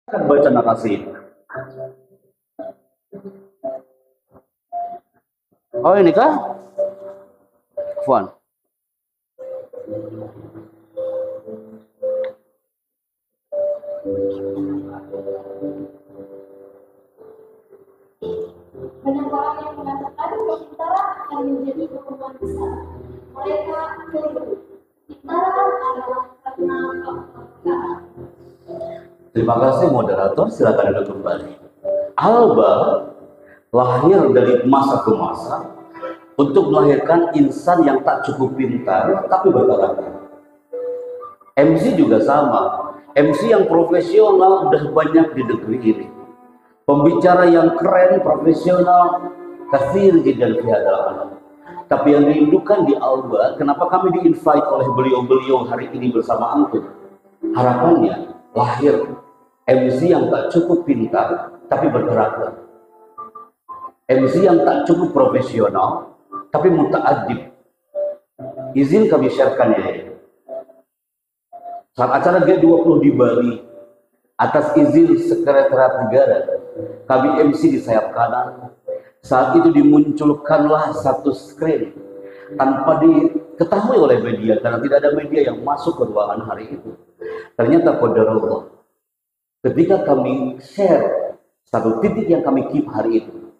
Akan baca narasi ini. Oh ini kah? Fuan. Banyak orang yang mengatakan Intara akan menjadi perempuan besar. Mereka keliru. Intara adalah karena kepekaan. Terima kasih moderator, silakan duduk kembali. Alba lahir dari masa ke masa untuk melahirkan insan yang tak cukup pintar tapi berkarakter. MC juga sama. MC yang profesional udah banyak di negeri ini. Pembicara yang keren, profesional, kathir dan fi'adalah. Tapi yang dirindukan di Alba, kenapa kami di-invite oleh beliau-beliau hari ini bersama antum? Harapannya lahir MC yang tak cukup pintar tapi berkarakter. MC yang tak cukup profesional tapi muta'addib. Izin kami sharekan ya. Saat acara G20 di Bali, atas izin Sekretariat Negara, kami MC di sayap kanan. Saat itu dimunculkanlah satu screen tanpa diketahui oleh media, karena tidak ada media yang masuk ke ruangan hari itu. Ternyata qadarullah, ketika kami share satu titik yang kami keep hari itu,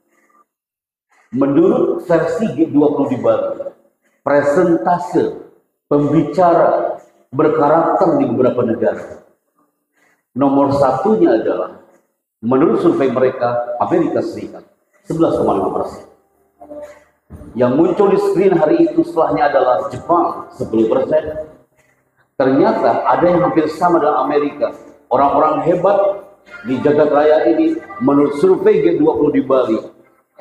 menurut versi G20 di Bali, presentase pembicara berkarakter di beberapa negara, nomor satunya adalah menurut survei mereka Amerika Serikat 11,5%. Yang muncul di screen hari itu setelahnya adalah Jepang 10%. Ternyata ada yang hampir sama dengan Amerika. Orang-orang hebat di jagat raya ini menurut survei G20 di Bali,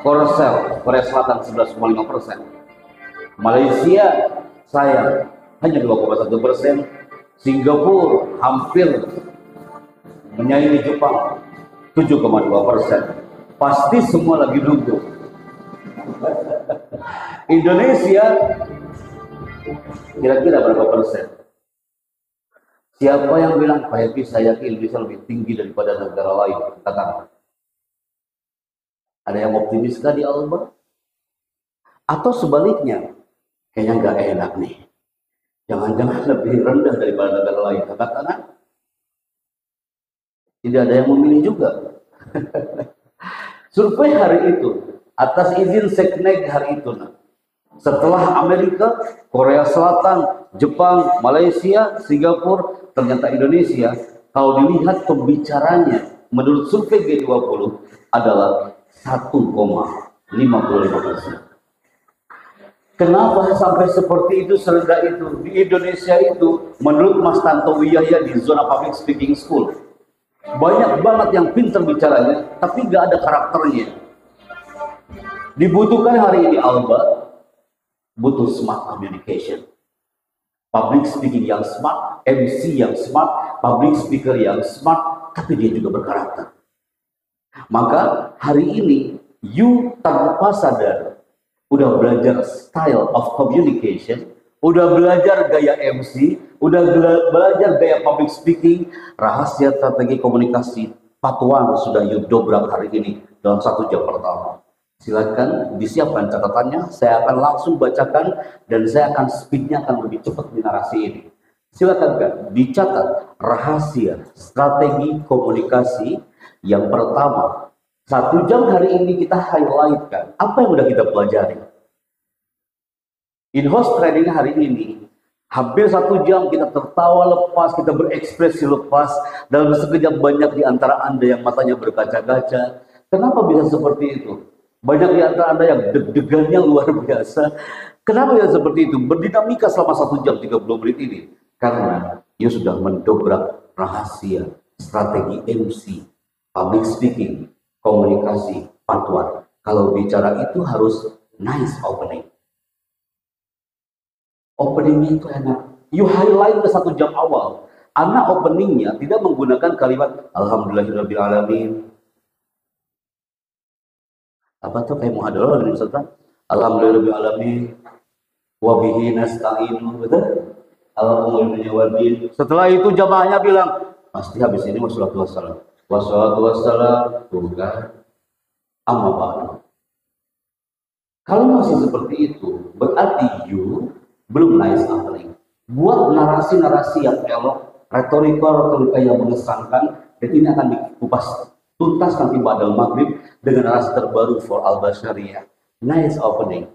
Korsel Korea Selatan 11,5%. Malaysia sayang hanya 2,1%. Singapura hampir menyaingi Jepang 7,2%. Pasti semua lagi nunggu. Indonesia kira-kira berapa persen? Siapa yang bilang Pak Happy, saya yakin Indonesia lebih tinggi daripada negara lain? Katakan. Ada yang optimis kah di Alba? Atau sebaliknya, kayaknya nggak enak nih. Jangan-jangan lebih rendah daripada negara lain. Katakan. Tidak ada yang memilih juga. Survei hari itu atas izin Seknek hari itu, setelah Amerika, Korea Selatan, Jepang, Malaysia, Singapura, ternyata Indonesia kalau dilihat pembicaranya menurut survei G20 adalah 1,55%. Kenapa sampai seperti itu, serendah itu? Di Indonesia itu menurut Mas Tanto Wiyahya di zona public speaking school, banyak banget yang pintar bicaranya, tapi nggak ada karakternya. Dibutuhkan hari ini Alba, butuh smart communication. Public speaking yang smart, MC yang smart, public speaker yang smart, tapi dia juga berkarakter. Maka hari ini, you tanpa sadar, udah belajar style of communication, udah belajar gaya MC, udah belajar gaya public speaking, rahasia strategi komunikasi, patuan sudah you dobrak hari ini dalam 1 jam pertama. Silakan disiapkan catatannya, saya akan langsung bacakan dan saya akan speednya akan lebih cepat di narasi ini. Silakan kan dicatat rahasia strategi komunikasi yang pertama. 1 jam hari ini kita highlightkan apa yang udah kita pelajari. In-house training hari ini hampir 1 jam kita tertawa lepas, kita berekspresi lepas. Dalam sekejap banyak di antara Anda yang matanya berkaca-kaca. Kenapa bisa seperti itu? Banyak di antara Anda yang deg-degannya luar biasa. Kenapa bisa seperti itu? Berdinamika selama 1 jam 30 menit ini. Karena dia sudah mendobrak rahasia, strategi MC, public speaking, komunikasi, patuan. Kalau bicara itu harus nice opening. Openingnya itu enak. You highlight ke 1 jam awal. Anak openingnya tidak menggunakan kalimat Alhamdulillahirrahmanirrahim. Apa tuh kayak muhadalah dari Ustaz? Alhamdulillahirrahmanirrahim. Wabihi nasta'inu. Betul? Alhamdulillah. Setelah itu jamaahnya bilang, pasti habis ini Rasulullah SAW. Wassalatu wassalam. Bukan. Amma ba'du. Kalau masih seperti itu, berarti you belum nice opening. Buat narasi-narasi yang elok, retorika yang mengesankan, dan ini akan dikupas tuntas nanti pada maghrib dengan narasi terbaru for Al-Bashariyah. Nice opening.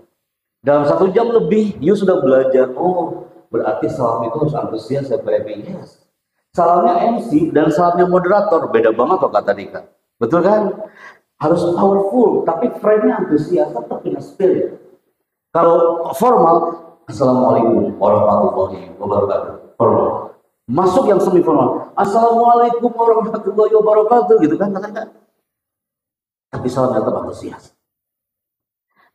Dalam 1 jam lebih, you sudah belajar. Oh, berarti salam itu harus antusias ya, baby. Yes. Salamnya MC dan salamnya moderator beda banget kok kata Dika. Betul kan? Harus powerful, tapi frame-nya antusias, tetap punya spirit. Kalau formal, Assalamualaikum warahmatullahi wabarakatuh. Formal. Masuk yang semi formal, Assalamualaikum warahmatullahi wabarakatuh, gitu kan? Tapi salamnya tetap antusias.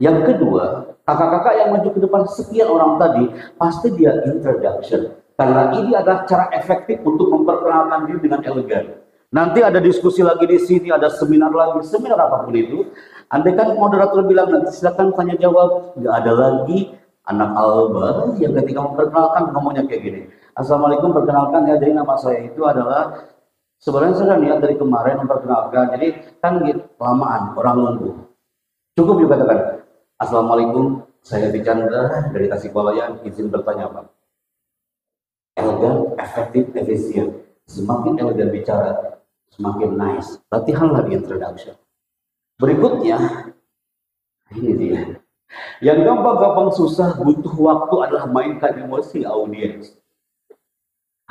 Yang kedua, kakak-kakak yang maju ke depan sekian orang tadi, pasti dia introduction. Karena ini adalah cara efektif untuk memperkenalkan diri dengan elegan. Nanti ada diskusi lagi di sini, ada seminar lagi, seminar apapun itu. Andai kan moderator bilang nanti silakan tanya jawab, nggak ada lagi anak Alba yang ketika memperkenalkan ngomongnya kayak gini. Assalamualaikum, perkenalkan ya, jadi nama saya itu adalah, sebenarnya saya niat dari kemarin memperkenalkan, jadi kan gitu, kelamaan orang nunggu. Cukup juga katakan, Assalamualaikum, saya Chandra dari Tasikmalaya, izin bertanya Pak. Elegan, efektif, efisien. Semakin elegan bicara, semakin nice. Latihanlah di introduction. Berikutnya, ini dia. Yang gampang-gampang susah butuh waktu adalah mainkan emosi audiens.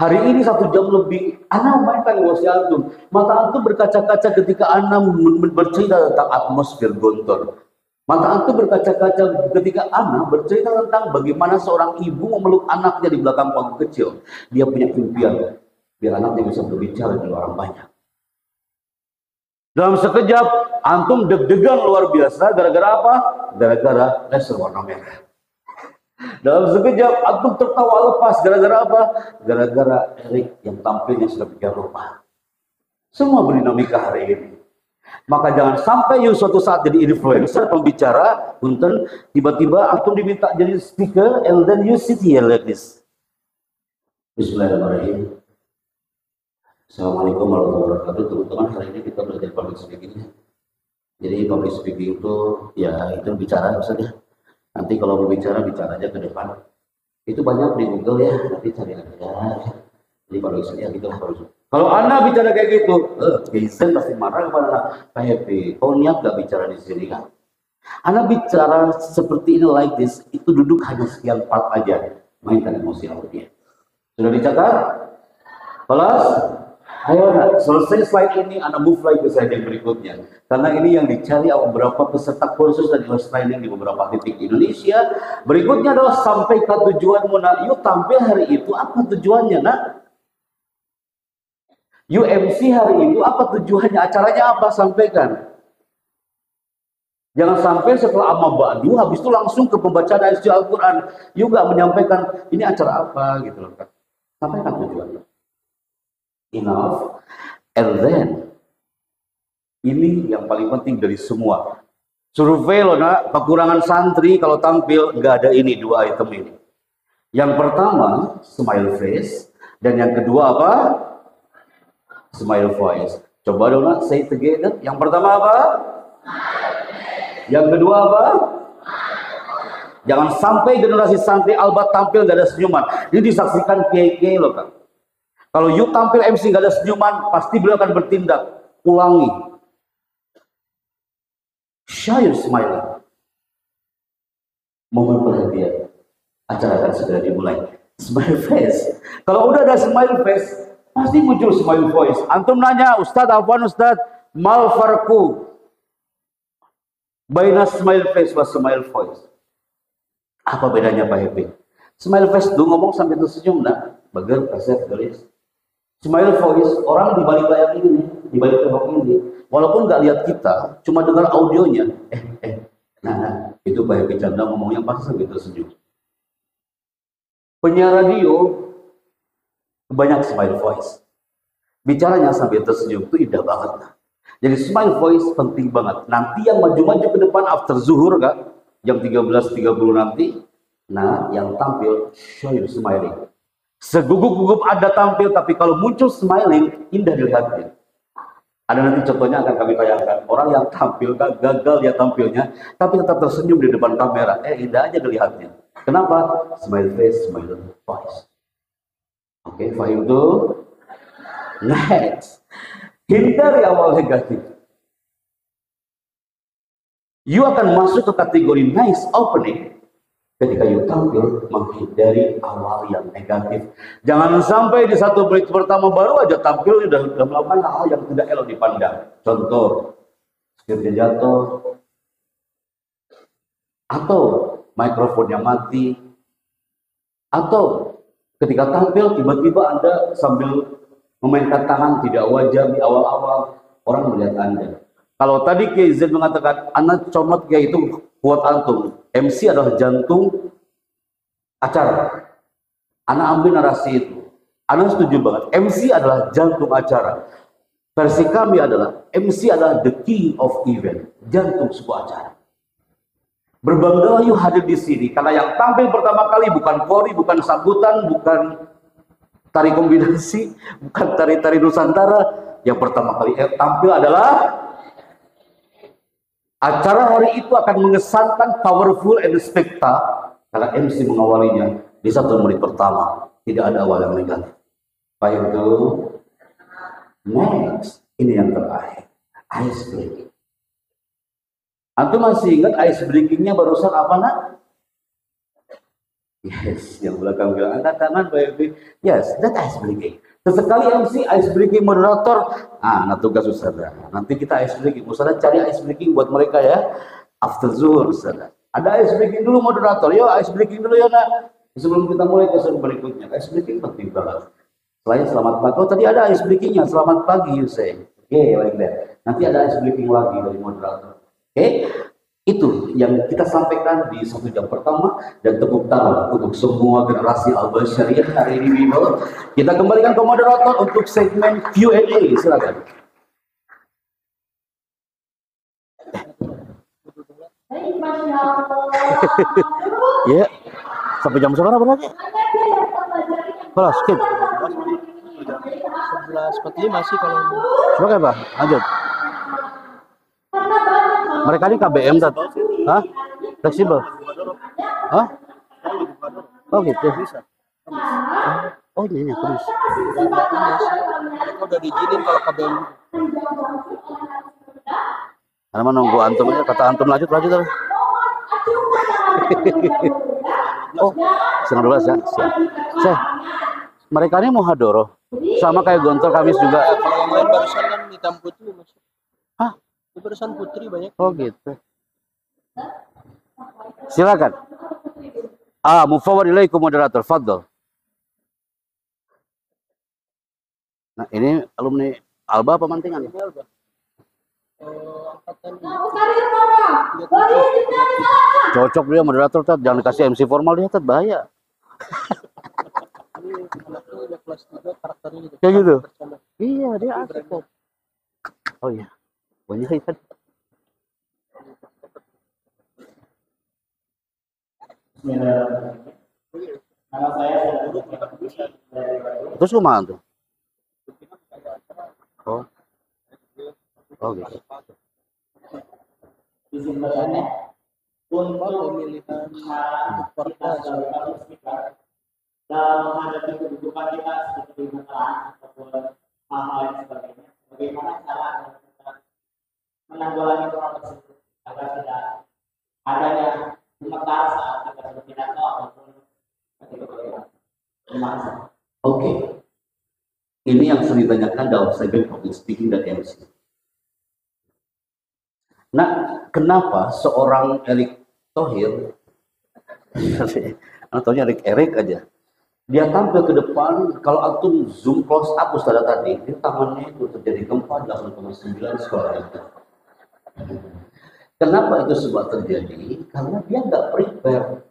Hari ini 1 jam lebih, Ana mainkan emosi antum. Mata antum berkaca-kaca ketika Ana bercerita tentang atmosfer Gontor. Mata antum berkaca-kaca ketika Ana bercerita tentang bagaimana seorang ibu memeluk anaknya di belakang panggung kecil. Dia punya impian, biar anaknya bisa berbicara di orang banyak. Dalam sekejap, antum deg-degan luar biasa. Gara-gara apa? Gara-gara laser warna merah. Dalam sekejap, antum tertawa lepas. Gara-gara apa? Gara-gara Erik yang tampilnya sudah bikin rupa. Semua berdinamika hari ini. Maka jangan sampai you suatu saat jadi influencer, pembicara, punten, tiba-tiba antum diminta jadi speaker, and then you sit here like this. Bismillahirrahmanirrahim. Assalamualaikum warahmatullahi wabarakatuh. Teman-teman, hari ini kita belajar public speaking. Jadi public speaking itu, ya itu bicara maksudnya. Nanti kalau mau bicara aja ke depan. Itu banyak di Google ya, nanti cari aja. Jadi public speaking gitu lah. Kalau Anda bicara kayak gitu, Vincent pasti marah kepada Pak Happy. Kau niat gak bicara di sini kan? Anda bicara seperti ini like this, itu duduk hanya sekian part aja. Mainkan emosi audiens. Sudah dicatat? Kelas? Ayo, selesai slide ini, Anda move lagi ke slide yang berikutnya. Karena ini yang dicari beberapa peserta kursus dan training di beberapa titik di Indonesia. Berikutnya adalah sampai ke tujuanmu. Nah, yuk tampil hari itu, apa tujuannya, nak? UMC hari itu apa tujuannya, acaranya apa, sampaikan. Jangan sampai setelah amma ba'du habis itu langsung ke pembacaan ayat Al-Quran, juga menyampaikan ini acara apa gitu loh kan. Sampaikan tujuannya. Enough. And then ini yang paling penting dari semua. Survei loh nak, kekurangan santri kalau tampil nggak ada ini 2 item ini. Yang pertama smile face, dan yang kedua apa? Smile voice. Coba dong nak, say together. Yang pertama apa? Yang kedua apa? Jangan sampai generasi santri Alba tampil gak ada senyuman. Ini disaksikan kiai-kiai loh kan. Kalau you tampil MC gak ada senyuman, pasti beliau akan bertindak. Ulangi. Show your smile. Momen perhatian. Acara akan segera dimulai. Smile face. Kalau udah ada smile face, pasti muncul smile voice. Antum nanya, Ustadz, apaan Ustadz? Mal farku baina smile face was smile voice. Apa bedanya Pak Happy? Smile face tuh ngomong sampai tersenyum, nah, bager, kaset, gelis. Smile voice, orang di balik layar ini, di balik tembok ini, walaupun nggak lihat kita, cuma dengar audionya, nah, itu Pak Happy Chandra ngomongnya pasti sampai tersenyum. Penyiar radio banyak smile voice. Bicaranya sambil tersenyum itu indah banget. Nah. Jadi smile voice penting banget. Nanti yang maju-maju ke depan after zuhur kan, jam 13.30 nanti. Nah, yang tampil show you smiling. Segugup-gugup ada tampil, tapi kalau muncul smiling, indah dilihatnya. Ada nanti contohnya akan kami tayangkan. Orang yang tampil, gagal dia tampilnya, tapi tetap tersenyum di depan kamera. Indah aja dilihatnya. Kenapa? Smile face, smile voice. Oke, faham itu? Next. Hindari awal negatif. You akan masuk ke kategori nice opening ketika you tampil menghindari awal yang negatif. Jangan sampai di 1 menit pertama baru aja tampil udah melakukan hal yang tidak elok dipandang. Contoh, skillnya jatuh, atau mikrofonnya mati, atau ketika tampil tiba-tiba Anda sambil memainkan tangan tidak wajar di awal-awal, orang melihat Anda. Kalau tadi KZ mengatakan anak comot kayak itu kuat antum, MC adalah jantung acara. Anak ambil narasi itu. Anak setuju banget. MC adalah jantung acara. Versi kami adalah MC adalah the king of event, jantung sebuah acara. Berbanggalah you hadir di sini karena yang tampil pertama kali bukan kori, bukan sambutan, bukan tari kombinasi, bukan tari-tari Nusantara. Yang pertama kali tampil adalah acara hari itu akan mengesankan powerful and spektakuler karena MC mengawalinya di 1 menit pertama. Tidak ada awal yang negatif. Paham itu? Next, ini yang terakhir, ice breaking. Antum masih ingat ice breakingnya barusan apa nak? Yes, yang belakang bilang angkat tangan baby. Yes, that ice breaking. Sesekali MC ice breaking moderator. Nah tugas Ustazah. Nanti kita ice breaking. Ustazah cari ice breaking buat mereka ya. After zuhur Ustazah. Ada ice breaking dulu moderator. Yo ice breaking dulu ya nak. Sebelum kita mulai sesi berikutnya. Ice breaking penting banget. Selain selamat pagi. Oh tadi ada ice breakingnya. Selamat pagi you say. Oke, like that. Nanti ada ice breaking lagi dari moderator. Oke, itu yang kita sampaikan di 1 jam pertama dan tepuk tangan untuk semua generasi Al-Basyariyah hari ini people. Kita kembalikan ke moderator untuk segmen Q&A, silakan. Ya, sampai jam berapa berarti? Kelas skip. 11.45 sih kalau Oke Pak, lanjut. Mereka ini KBM tadi. Hah? Fleksibel. Hah? Oh gitu. Oh ini terus. mereka udah diizinin kalau KBM. Karena menunggu antum aja, kata antum lanjut terus. Oh, 19 ya. Siap. Mereka ini muhadoroh. Sama kayak Gontor Kamis juga. Kalau yang lain barusan kan hitam putih mas. Hah? Itu barusan putri banyak. Oh gitu. Silakan. Mufawwad ilaikum moderator, fadl. Nah, ini alumni Alba apa Mantingan? Ini Alba. Angkatan Cocok dia moderator, tat. Jangan dikasih MC formal dia, tat. Bahaya. ini anaknya udah kelas 3 karakternya gitu. Kayak gitu? Bercanda. Iya, dia asik kok. Oh iya. Banyak kan. Nama saya Terus kemana tuh? Oh. Oh gitu. izin bertanya untuk Pemilihan kita dalam menghadapi kebutuhan kita seperti masalah ataupun hal-hal yang sebagainya. Bagaimana cara kita menanggulangi orang tersebut agar tidak adanya gemetar saat kita berpidato ataupun ketika berpidato. Terima kasih. Oke. Ini yang sering ditanyakan dalam segmen public speaking dan MC. Nah, kenapa seorang Erick Thohir, ataunya Erik aja, dia tampil ke depan, kalau antum zoom close up Ustaz tadi, di tangannya itu terjadi gempa 8,9 skala Richter. Kenapa itu semua terjadi? Karena dia nggak prepare.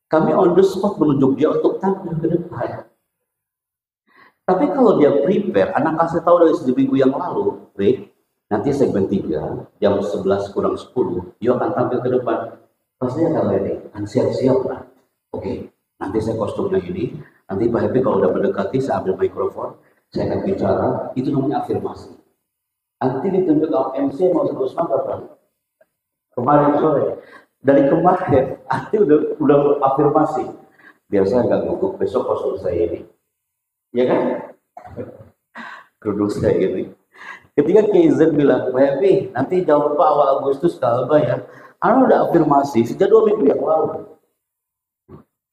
Kami on the spot menunjuk dia untuk tampil ke depan. Tapi kalau dia prepare, anak kasih tahu dari seminggu yang lalu, Rick, nanti segmen 3, jam 11 kurang 10, dia akan tampil ke depan. Pasti akan ready, akan siap-siap lah. Oke, nanti saya kostumnya ini, nanti Pak Happy kalau udah mendekati, saya ambil mikrofon, saya akan bicara, itu namanya afirmasi. Nanti ditunjuk MC mau sebut kapan? Kemarin sore. Dari kemarin, Anti udah afirmasi. Biar saya nggak gugup besok kosong saya ini. Ya kan? Kerudung saya ini. Ketika KZ bilang, Pak Happy, nanti jangan lupa awal Agustus Kalba ya. Anu udah afirmasi sejak 2 minggu yang lalu.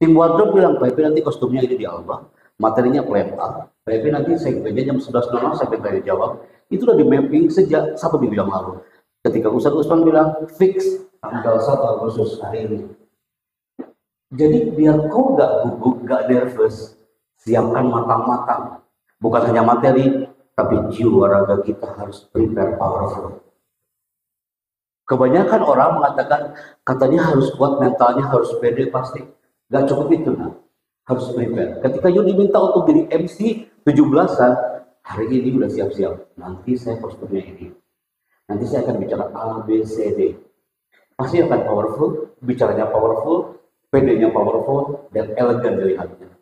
Tim wardrobe bilang, Pak Happy nanti kostumnya ini di Alba. Materinya plan A. Pak Happy nanti saya kerja jam 11.00 sampai tanya jawab. Itu udah di mapping sejak 1 minggu yang lalu. Ketika Ustadz Usman bilang, fix tanggal 1 Agustus hari ini. Jadi biar kau gak gugup, gak nervous, siapkan matang-matang. Bukan hanya materi, tapi jiwa raga kita harus prepare powerful. Kebanyakan orang mengatakan, katanya harus kuat, mentalnya harus pede, pasti. Gak cukup itu, nah. Harus prepare. Ketika you diminta untuk jadi MC 17-an, hari ini udah siap-siap. Nanti saya kostumnya ini. Nanti saya akan bicara A, B, C, D. Pasti akan powerful, bicaranya powerful, PD-nya powerful, dan elegan dilihatnya.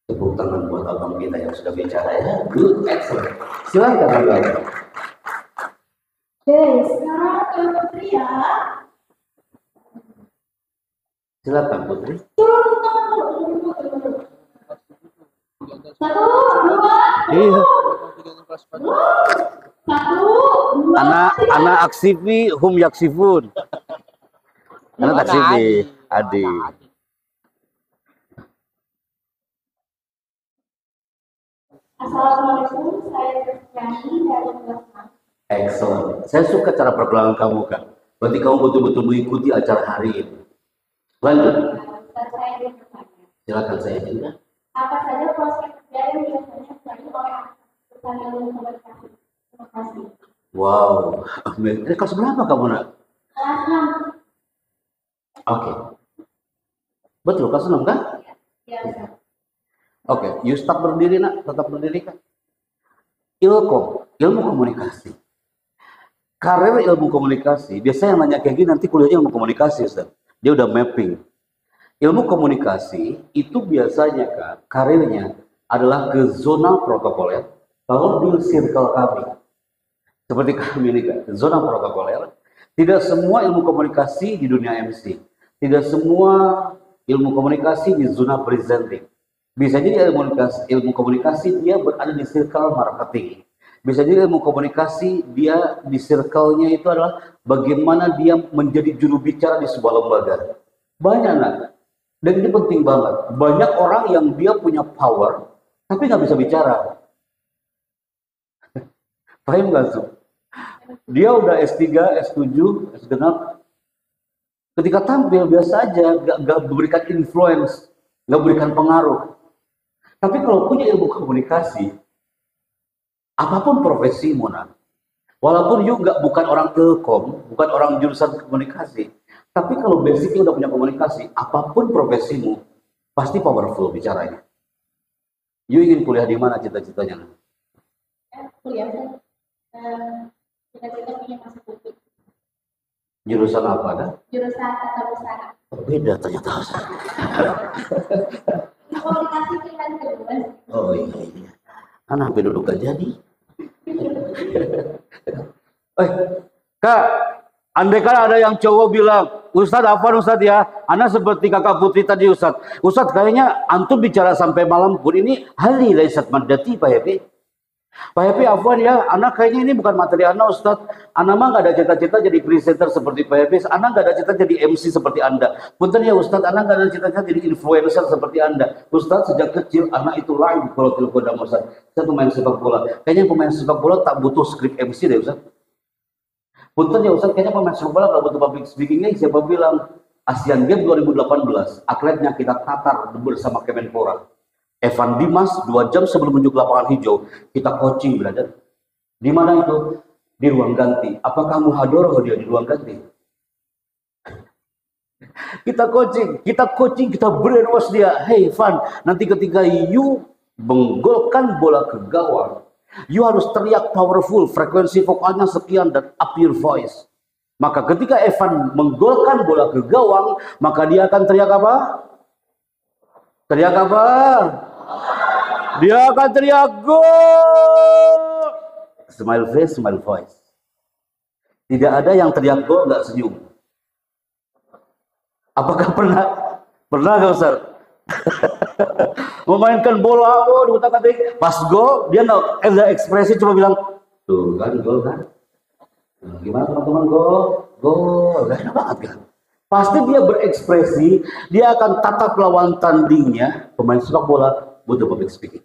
Tepuk tangan buat abang kita yang sudah bicara ya. Good, excellent. Silakan abang. Oke, sekarang ke Putri ya. Silakan Putri. Turun tangan dulu. Satu, dua, Iya. satu, dua, Anak aksifi, hum yaksifun. Anak aksifi, Adi. Assalamualaikum, saya Kristiani dari Batam. Excellent. Saya suka cara perkenalan kamu kan. Berarti kamu betul-betul mengikuti acara hari ini. Lanjut. Saya ingin bertanya, Silakan saya juga. apa saja proses kerja yang biasanya dilakukan oleh perusahaan ilmu komunikasi? Terima kasih. Wow. Ini kelas berapa kamu nak? Kelas 6. Oke. Betul kelas 6 kan? Ya, Ustaz. Oke. You start berdiri nak. Tetap berdiri kan? Ilkom. Ilmu komunikasi. Karir ilmu komunikasi. Biasanya yang nanya kayak gini nanti kuliahnya ilmu komunikasi Ustaz. Dia udah mapping. Ilmu komunikasi itu biasanya kan karirnya adalah ke zona protokoler. Kalau di circle kami, seperti kami ini kan, zona protokoler. Tidak semua ilmu komunikasi di dunia MC. Tidak semua ilmu komunikasi di zona presenting. Bisa jadi ilmu komunikasi dia berada di circle marketing. Bisa jadi ilmu komunikasi dia di circle-nya itu adalah bagaimana dia menjadi juru bicara di sebuah lembaga. Banyak nak. Dan ini penting banget. Banyak orang yang dia punya power, tapi nggak bisa bicara. Paham nggak tuh? Dia udah S3, S7, S6. Ketika tampil biasa aja, nggak berikan influence, nggak berikan pengaruh. Tapi kalau punya ilmu komunikasi, apapun profesimu, nah, walaupun you bukan orang ilkom, bukan orang jurusan komunikasi, tapi kalau basicnya udah punya komunikasi, apapun profesimu, pasti powerful bicaranya. You ingin kuliah di mana cita-citanya? Kuliah, cita-cita punya masa depan. Jurusan apa kan? Jurusan tata usaha. Beda ternyata. Komunikasi tingkat kedua. Oh iya. Anak duduk gak jadi. Kak, andai kan ada yang cowok bilang, Ustadz Afwan Ustadz ya, anak seperti kakak Putri tadi Ustadz. Ustadz kayaknya antum bicara sampai malam pun ini hali laisat mandati Pak Happy. Pak Happy Afwan ya, anak kayaknya ini bukan materi anak Ustadz. Anak mah gak ada cita-cita jadi presenter seperti Pak Happy. Anak gak ada cita jadi MC seperti Anda. Punten ya Ustadz, anak gak ada cita-cita jadi influencer seperti Anda. Ustadz sejak kecil anak itu lain kalau tilkodam Ustadz. Saya pemain sepak bola. Kayaknya pemain sepak bola tak butuh skrip MC deh Ustadz. Punten ya Ustadz, kayaknya pemain sepak bola gak butuh public speakingnya. Siapa bilang? Asian Games 2018, atletnya kita tatar bersama Kemenpora. Evan Dimas 2 jam sebelum menuju lapangan hijau kita coaching brother. Di mana itu? Di ruang ganti. Apa kamu hadoroh dia di ruang ganti? Kita coaching, kita brainwash dia. Hey Van, nanti ketika you menggolkan bola ke gawang, you harus teriak powerful, frekuensi vokalnya sekian dan up your voice. Maka ketika Evan menggolkan bola ke gawang, maka dia akan teriak apa? Teriak apa? Dia akan teriak gol. smile face, smile voice. Tidak ada yang teriak go nggak senyum. Apakah pernah nggak Ustaz? Memainkan bola, oh diutak-atik, pas go dia nggak ada ekspresi, cuma bilang tuh kan gol kan. Nah, gimana teman-teman gol, gak enak banget kan? Pasti dia berekspresi, dia akan tatap lawan tandingnya, pemain sepak bola butuh public speaking.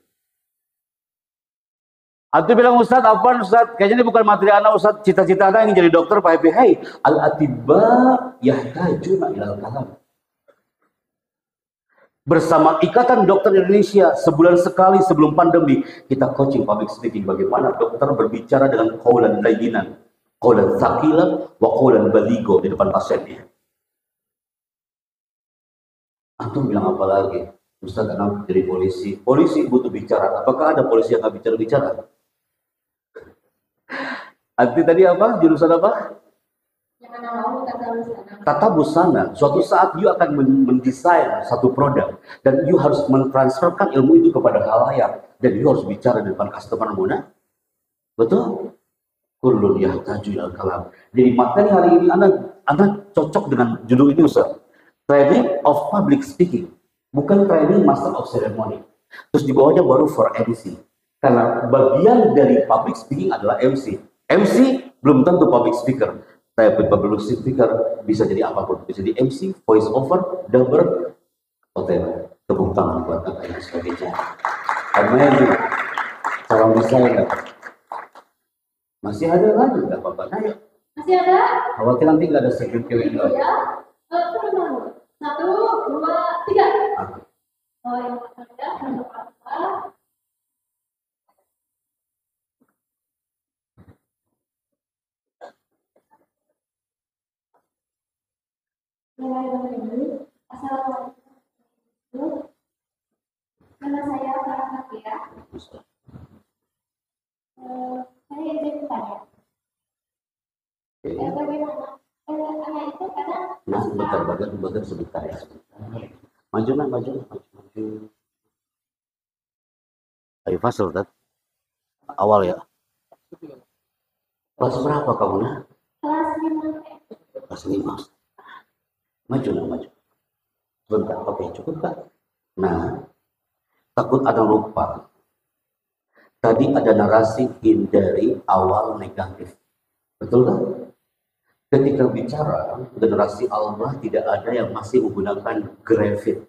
Atau bilang Ustadz, apa Ustadz? Kayaknya ini bukan materi anak Ustadz, cita-cita anak ingin jadi dokter, Pak Happy. Hey, al-atiba yahtajuna ilal kalam. Bersama Ikatan Dokter Indonesia, sebulan sekali sebelum pandemi, kita coaching public speaking. Bagaimana dokter berbicara dengan qaulan layyinan, qaulan tsaqilan, wa qaulan baligho di depan pasiennya. Antum bilang apa lagi? Ustaz, anak jadi polisi. Polisi butuh bicara. Apakah ada polisi yang nggak bicara? Anti tadi apa? Jurusan apa? Tata busana. Suatu saat you akan mendesain satu produk dan you harus mentransferkan ilmu itu kepada halayak dan you harus bicara di depan customer Muna. Betul? Kullun yahtaju ilal kalam. Jadi materi hari ini anak cocok dengan judul ini Ustaz. Training of public speaking. Bukan training master of ceremony. Terus di bawahnya baru for MC. Karena bagian dari public speaking adalah MC. MC belum tentu public speaker. Tapi public speaker bisa jadi apapun. Bisa jadi MC, voice over, dubber, hotel. Tepuk tangan buat kakak dan sebagainya. Amazing. Salam desainer. Masih ada lagi nggak apa-apa? Nah, Masih ada? khawatir nanti nggak ada segmen Q&A. Ya. Teman-teman. 1, 2, 3. Oh, yang pertama yang pertama. Assalamualaikum. Nama saya Farah Fatia. Saya izin bertanya. Bagaimana? Anak itu kadang Nah, sebentar ya. Maju. Ayo fasal, Tat. Awal ya. Kelas berapa kamu, nah? kelas 5. Kelas 5. Maju. Sebentar, oke, cukup Kak. Nah, takut ada lupa. Tadi ada narasi hindari awal negatif. Betul kan? Ketika bicara generasi Allah tidak ada yang masih menggunakan grafit.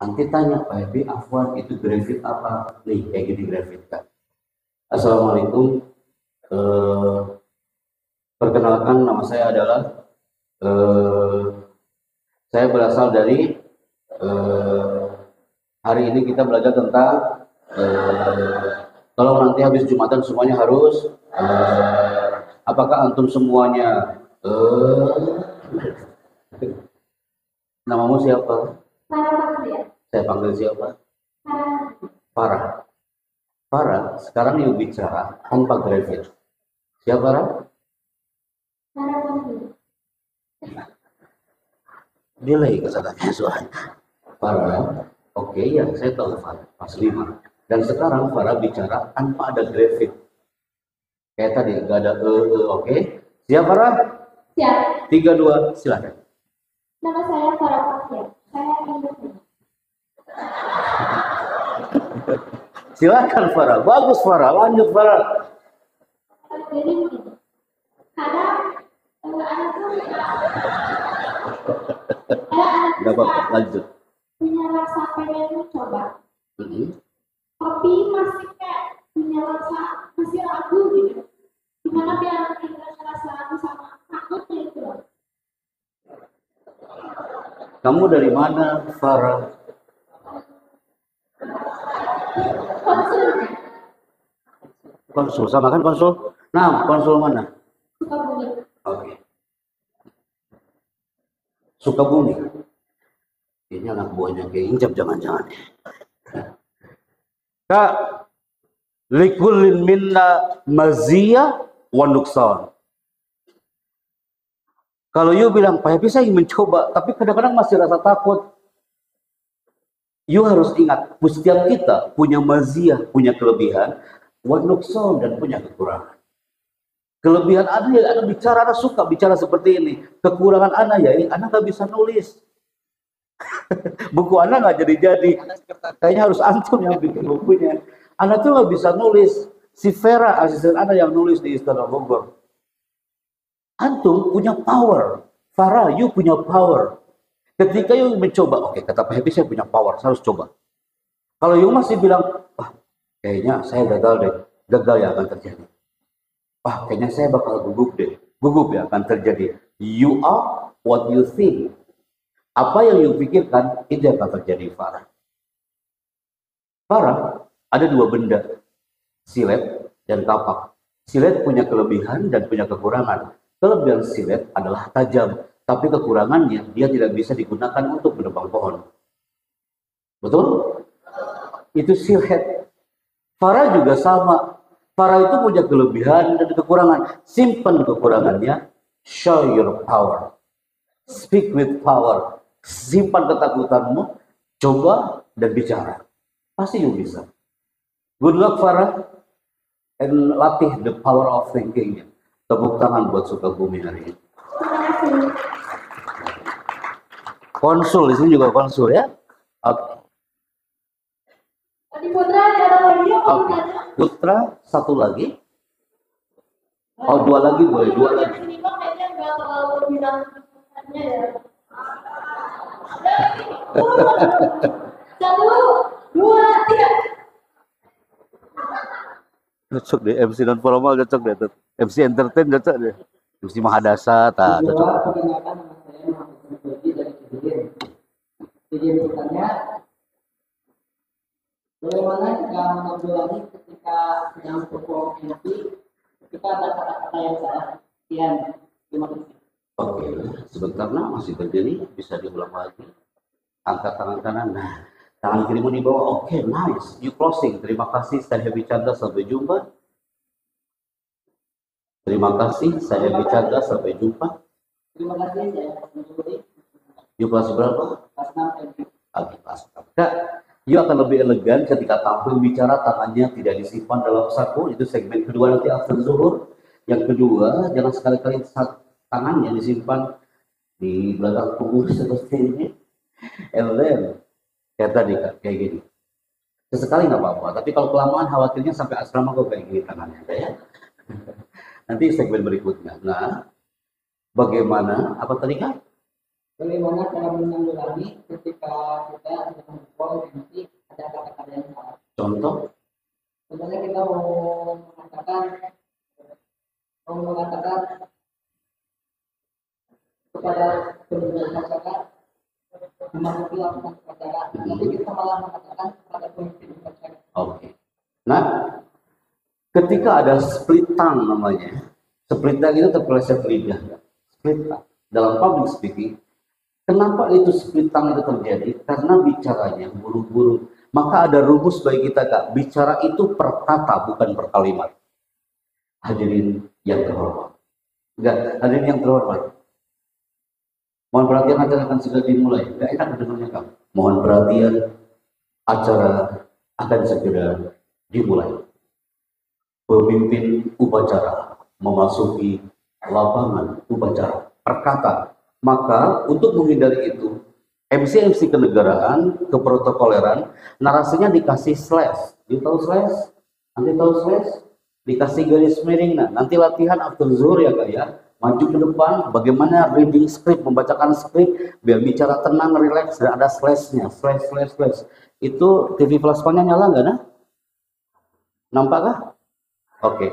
Nanti tanya Pak Happy, Afwan itu grafit apa? Nih kayak gini grafit kan. Assalamualaikum. Perkenalkan nama saya adalah saya berasal dari hari ini kita belajar tentang kalau nanti habis Jumatan semuanya harus apakah antum semuanya namamu siapa? Saya panggil siapa? Farah. Sekarang yuk bicara tanpa grafit. Siapa Farah? Delay katanya soalnya. Farah, oke ya saya tahu Farah, pas 5. Dan sekarang Farah bicara tanpa ada grafit. Kayak tadi, gak ada oke. Siap Farah? Siap. 3, 2, silakan. Nama saya Farah Fatia. Saya Indonesia. Silakan Farah, bagus Farah, lanjut Farah. Jadi begini, kadang Gak apa-apa, lanjut. punya rasa pengen mencoba, tapi masih kayak punya rasa masih ragu gitu. Gimana biar kita rasa ragu sama takutnya itu loh. Kamu dari mana Farah? Konsul, sama kan konsul? Nah, konsul mana? Sukabumi. Oke. Sukabumi. Ini anak buahnya kayak Injab jangan-jangan. Kak, likullin minna maziyah wa nuksan. Kalau you bilang, Pak Happy saya ingin mencoba, tapi kadang-kadang masih rasa takut. You harus ingat, setiap kita punya maziyah, punya kelebihan, Wanukson dan punya kekurangan. Kelebihan Anda ya Anda bicara, Anda suka bicara seperti ini. Kekurangan Anda ya ini Anda nggak bisa nulis. Buku Anda nggak jadi-jadi. Kayaknya harus antum yang bikin bukunya. Anda tuh nggak bisa nulis. Si Vera, asisten Anda yang nulis di Istana Bogor. Antum punya power. Farah, you punya power. Ketika you mencoba, oke, kata Pak Happy, saya punya power, saya harus coba. Kalau you masih bilang, wah, kayaknya saya gagal deh. Gagal ya akan terjadi. Wah, kayaknya saya bakal gugup deh. Gugup ya akan terjadi. You are what you think. Apa yang you pikirkan, itu yang akan terjadi, Farah. Farah, ada dua benda. Silet dan kapak. Silet punya kelebihan dan punya kekurangan. Kelebihan silet adalah tajam, tapi kekurangannya dia tidak bisa digunakan untuk menebang pohon. Betul? Itu silet. Farah juga sama. Farah itu punya kelebihan dan kekurangan. Simpan kekurangannya. Show your power. Speak with power. Simpan ketakutanmu. Coba dan bicara. Pasti you bisa. Good luck Farah. And latih the power of thinking. Tepuk tangan buat Sukabumi hari ini. Terima kasih. Konsul, di sini juga konsul ya. Oke. Tadi Putra ada lagi yang mau Oke. tanya? Putra, satu lagi. Oh, dua lagi boleh, dua lagi. Ini mah kayaknya nggak terlalu bilang keputusannya ya. Satu, dua, tiga. Cocok deh, MC non formal cocok deh. MC entertain cocok deh. MC Mahadasa, tak cocok. Kedua, perkenalkan nama saya Muhammad Soji dari Cibirin. Izin bertanya, bagaimana jika menanggulangi ketika sedang perform MC, ketika ada kata-kata yang salah? Sekian, terima kasih. Oke, sebentar nah, masih berdiri, bisa diulang lagi. Angkat tangan kanan, nah, tangan kirimu di bawah. Oke, nice. You closing. Terima kasih, saya Happy Chandra, sampai jumpa. Terima kasih, saya Happy Chandra, sampai jumpa. Terima kasih, saya Muhammad. You kelas berapa? Pas 6 Oke, kelas berapa? Kak, you akan lebih elegan ketika tampil bicara, tangannya tidak disimpan dalam saku. Itu segmen kedua nanti after zuhur. Yang kedua, jangan sekali-kali tangannya disimpan di belakang punggung seperti ini. And then, kayak tadi Kak, kayak gini. Sesekali nggak apa-apa, tapi kalau kelamaan khawatirnya sampai asrama kok kayak gini tangannya, ya. Nanti segmen berikutnya. Nah, bagaimana? Apa tadi Kak? Bagaimana cara menanggulangi ketika kita sedang perform MC ada kata-kata yang salah? Contoh? Contohnya kita mau mengatakan kepada pendengar masyarakat memasuki lapangan upacara, tapi kita malah mengatakan kepada pemimpin upacara. Oke. Nah, ketika ada split tongue namanya, split tongue itu terpeleset lidah. Split tongue. Dalam public speaking, kenapa itu split tongue itu terjadi? Karena bicaranya buru-buru. Maka ada rumus bagi kita Kak, bicara itu per kata bukan per kalimat. Hadirin yang terhormat. Enggak, hadirin yang terhormat. Mohon perhatian, acara akan segera dimulai. Enggak enak mendengarnya Kak. Mohon perhatian, acara akan segera dimulai. Pemimpin upacara memasuki lapangan upacara. Perkata. Maka untuk menghindari itu, MC kenegaraan, keprotokoleran, narasinya dikasih slash. You tahu slash? Nanti tahu slash? Dikasih garis miring. Nah, nanti latihan after zuhur ya Kak ya. Maju ke depan, bagaimana reading script, membacakan script, biar bicara tenang, relax, dan ada slashnya, slash, slash, slash. Itu TV plasmanya nyala nggak nah? Nampak kah? Oke.